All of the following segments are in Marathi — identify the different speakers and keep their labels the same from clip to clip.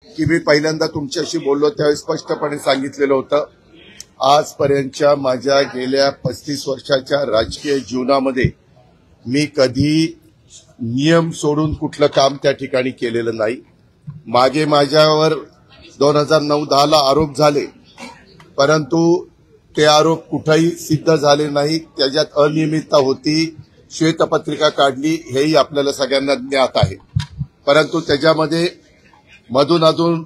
Speaker 1: की मी पहिल्यांदा तुमच्याशी बोललो त्यावेळी स्पष्टपणे सांगितलेलं होतं, आजपर्यंतच्या माझ्या गेल्या 35 वर्षाच्या राजकीय जीवनामध्ये मी कधी नियम सोडून कुठलं काम त्या ठिकाणी केलेलं नाही। मागे माझ्यावर 2009-10 ला आरोप झाले, परंतु ते आरोप कुठेही सिद्ध झाले नाही। त्याच्यात अनियमितता होती, श्वेतपत्रिका काढली, हेही आपल्याला सगळ्यांना ज्ञात आहे। परंतु त्याच्यामध्ये मधून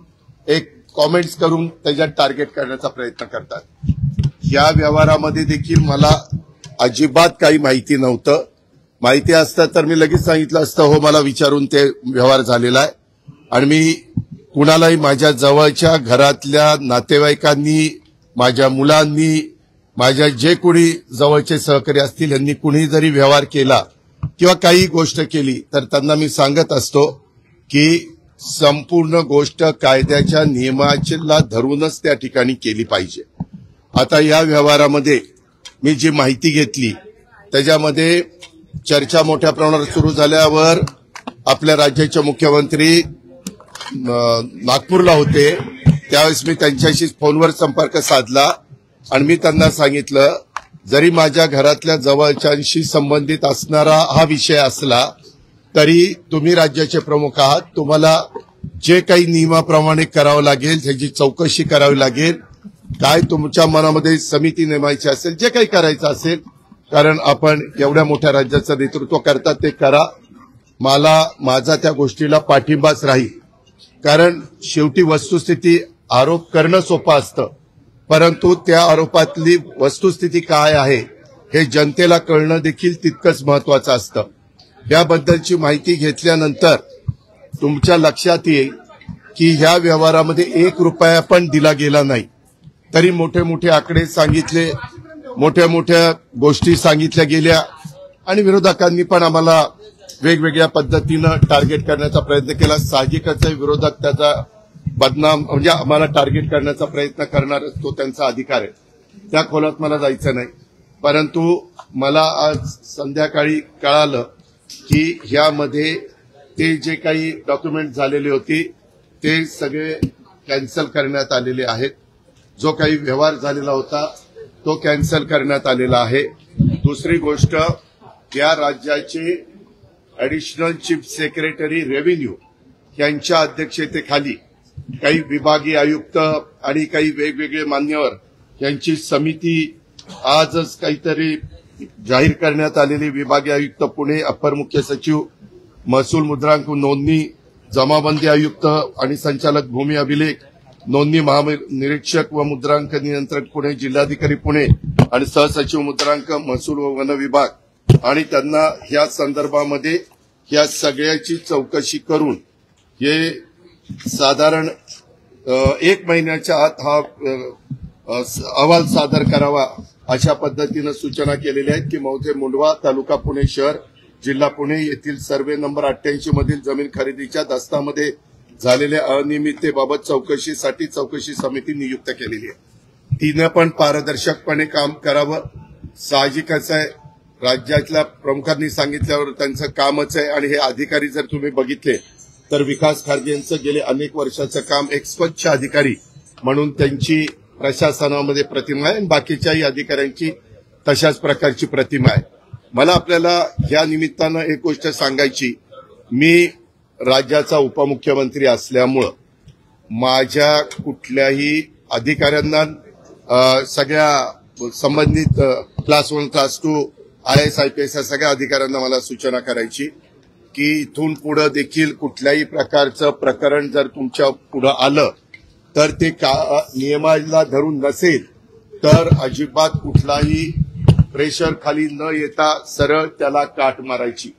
Speaker 1: एक कॉमेंट्स करून त्याच्यात टार्गेट करण्याचा प्रयत्न करतात। या व्यवहारामध्ये देखील मला अजिबात काही माहिती नव्हतं। माहिती असतं तर मी लगेच सांगितलं असतं, हो मला विचारून ते व्यवहार झालेला आहे। आणि मी कुणालाही माझ्या जवळच्या घरातल्या नातेवाईकांनी, माझ्या मुलांनी, माझ्या जे कोणी जवळचे सहकारी असतील यांनी कुणी जरी व्यवहार केला किंवा काही गोष्ट केली तर त्यांना मी सांगत असतो की संपूर्ण गोष्ट कायद्याच्या नियमाला धरूनच त्या ठिकाणी केली पाहिजे। आता या व्यवहारामध्ये मी जी माहिती घेतली त्याच्यामध्ये चर्चा मोठ्या प्रमाणावर सुरू झाल्यावर आपल्या राज्याचे मुख्यमंत्री नागपूरला होते, त्यावेळेस मी त्यांच्याशी फोनवर संपर्क साधला आणि मी त्यांना सांगितलं, जरी माझ्या घरातल्या जवळच्यांशी संबंधित असणारा हा विषय असला तरी तुम्ही राज्याचे प्रमुख आहात, तुम्हाला जे काही नियमाप्रमाणे करावं लागेल, त्याची चौकशी करावी लागेल, काय तुमच्या मनामध्ये समिती नेमायची असेल, जे काही करायचं असेल, कारण आपण एवढ्या मोठ्या राज्याचं नेतृत्व करतात ते करा। मला माझा त्या गोष्टीला पाठिंबाच राहील, कारण शेवटी वस्तुस्थिती आरोप करणं सोपं असतं, परंतु त्या आरोपातली वस्तुस्थिती काय आहे हे जनतेला कळणं देखील तितकंच महत्वाचं असतं। याबद्दलची माहिती घेतल्यानंतर तुमच्या लक्षात येईल की ह्या व्यवहारामध्ये 1 रुपया पण दिला गेला नाही, तरी मोठे मोठे आकडे सांगितले, मोठ्या मोठ्या गोष्टी सांगितल्या गेल्या आणि विरोधकांनी पण आम्हाला वेगवेगळ्या पद्धतीनं टार्गेट करण्याचा प्रयत्न केला। साहजिकच आहे, विरोधक त्याचा बदनाम म्हणजे आम्हाला टार्गेट करण्याचा प्रयत्न करणार, तो त्यांचा अधिकार आहे, त्या खोलात मला जायचं नाही। परंतु मला आज संध्याकाळी कळालं की ह्यामध्ये ते जे काही डॉक्युमेंट झालेले होते ते सगळे कॅन्सल करण्यात आलेले आहेत। जो काही व्यवहार झालेला होता तो कॅन्सल करण्यात आलेला आहे। दुसरी गोष्ट, या राज्याचे ऍडिशनल चीफ सेक्रेटरी रेव्हेन्यू यांच्या अध्यक्षतेखाली काही विभागीय आयुक्त आणि काही वेगवेगळे मान्यवर यांची समिती आजच काहीतरी जाहीर करण्यात आलेली, विभागीय आयुक्त पुणे, अप्पर मुख्य सचिव महसूल मुद्रांक नोंदणी, जमाबंदी आयुक्त आणि संचालक भूमी अभिलेख, नोंदणी महानिरीक्षक व मुद्रांक नियंत्रक पुणे, जिल्हाधिकारी पुणे आणि सहसचिव मुद्रांक महसूल व वन विभाग, आणि त्यांना ह्या संदर्भामध्ये या सगळ्याची चौकशी करून हे साधारण 1 महिन्याच्या आत हा अहवाल सादर करावा अशा पद्धतीनं सूचना केलेल्या आहेत की मौजे मुंडवा, तालुका पुणे शहर, जिल्हा पुणे येथील सर्वे नंबर 88 मधील जमीन खरेदीच्या दस्तामध्ये झालेल्या अनियमिततेबाबत चौकशीसाठी चौकशी समिती नियुक्त केलेली आहे। तिनं पण पारदर्शकपणे काम करावं, साहजिकच आहे, राज्यातल्या प्रमुखांनी सांगितल्यावर त्यांचं कामच आहे। आणि हे अधिकारी जर तुम्ही बघितले तर विकास खारगे यांचं गेले अनेक वर्षाचं काम, एक स्वच्छ अधिकारी म्हणून त्यांची प्रशासनामध्ये प्रतिमा आहे आणि बाकीच्याही अधिकाऱ्यांची तशाच प्रकारची प्रतिमा आहे। मला आपल्याला या निमित्तानं एक गोष्ट सांगायची, मी राज्याचा उपमुख्यमंत्री असल्यामुळं माझ्या कुठल्याही अधिकाऱ्यांना, सगळ्या संबंधित क्लास 1, क्लास 2, IAS, IPS या सगळ्या अधिकाऱ्यांना मला सूचना करायची की इथून पुढे देखील कुठल्याही प्रकारचं प्रकरण जर तुमच्या पुढे आलं तर ते नियमाला धरून नसेल तर अजिबात कुठलाही प्रेशर खाली न येता सरळ त्याला काट मारायची।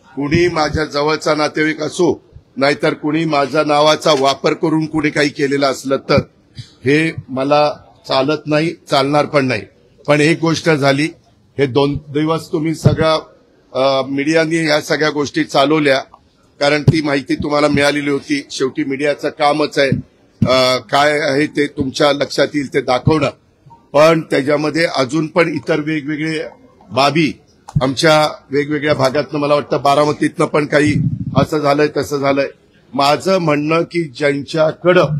Speaker 1: कुणी माझ्या जवळचा नातेवाईक असो नाहीतर कुणी माझ्या नावाचा वापर करून कुणी काही केलेलं असलं तर हे मला चालत नाही, चालणार पण नाही। पण एक गोष्ट झाली, हे 2 दिवस तुम्ही सगळ्या मीडियाने या सगळ्या गोष्टी चालवल्या, कारण ती माहिती तुम्हाला मिळालेली होती। शेवटी मीडियाचं कामच आहे काय आहे ते तुमच्या लक्षात येईल ते दाखवणं, पण त्याच्यामध्ये अजून पण इतर वेगवेगळे बाबी आमच्या वेगवेगळ्या भागातनं, मला वाटतं बारामतीतनं पण काही असं झालंय तसं झालंय, माझं म्हणणं की ज्यांच्याकडं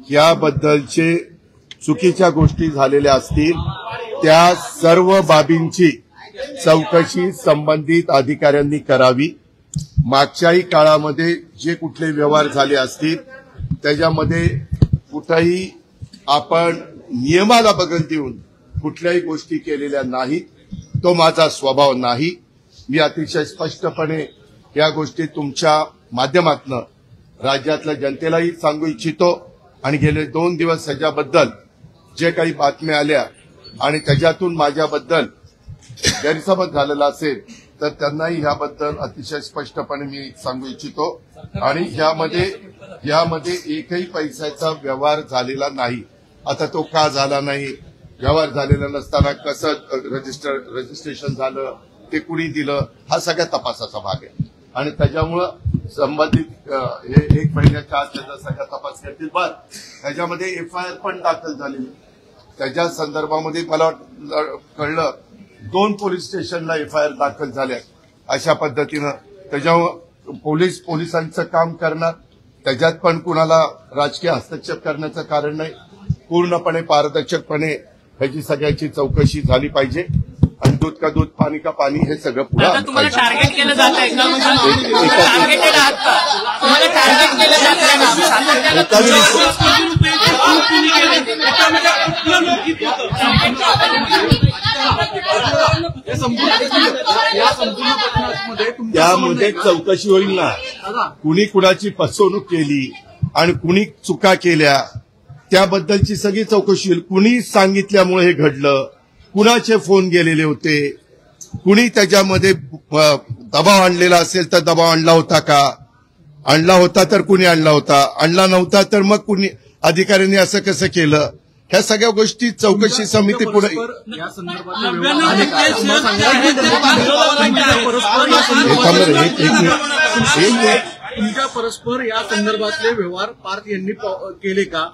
Speaker 1: याबद्दलचे चुकीच्या गोष्टी झालेल्या असतील त्या सर्व बाबींची चौकशी संबंधित अधिकाऱ्यांनी करावी. मागच्याही काळामध्ये जे कुठले व्यवहार झाले असतील त्याच्यामध्ये कुठेही आपण नियमाला बगल देऊन कुठल्याही गोष्टी केलेल्या नाहीत. तो माझा स्वभाव नाही. मी अतिशय स्पष्टपणे या गोष्टी तुमच्या माध्यमातून राज्यातल्या जनतेलाही सांगू इच्छितो आणि गेले 2 दिवस ह्याच्याबद्दल जे काही बातम्या आल्या आणि त्याच्यातून माझ्याबद्दल गैरसमज झालेला असेल तर त्यांनाही याबद्दल अतिशय स्पष्टपणे मी सांगू इच्छितो. आणि यामध्ये एकही पैशाचा व्यवहार झालेला नाही. आता तो का झाला नाही, व्यवहार झालेला नसताना कसं रजिस्ट्रेशन झालं, ते कुणी दिलं, हा सगळ्या तपासाचा भाग आहे. आणि त्याच्यामुळं संबंधित हे 1 महिन्याच्या आत त्याचा सगळा तपास करतील. बरं, त्याच्यामध्ये एफआयआर पण दाखल झालेली. त्याच्या संदर्भामध्ये मला कळलं 2 पोलीस स्टेशनला एफआयआर दाखल झाल्या. अशा पद्धतीनं त्याच्यामुळे पोलिसांचं काम करणार, त्याच्यात पण कुणाला राजकीय हस्तक्षेप करण्याचं कारण नाही. पूर्णपणे पारदर्शकपणे ह्याची सगळ्याची चौकशी झाली पाहिजे. आणि दूध का दूध, पाणी का पाणी, हे सगळं पुढे
Speaker 2: तुम्हाला टार्गेट केलं जात आहे का? टार्गेटेड आहात का? तुम्हाला टार्गेट केलं जात आहे
Speaker 1: त्यामध्ये चौकशी होईल ना. कुणी कुणाची फसवणूक केली आणि कुणी चुका केल्या त्याबद्दलची सगळी चौकशी होईल. कुणी सांगितल्यामुळे हे घडलं, कुणाचे फोन गेलेले होते, कुणी त्याच्यामध्ये दबाव आणलेला असेल तर दबाव आणला होता का, आणला होता तर कुणी आणला होता, आणला नव्हता तर मग कुणी अधिकाऱ्यांनी असं कसं केलं, ह्या सगळ्या गोष्टी चौकशी समिती पुढे.
Speaker 3: तुमच्या परस्पर या संदर्भातले व्यवहार पार्थ यांनी केले का?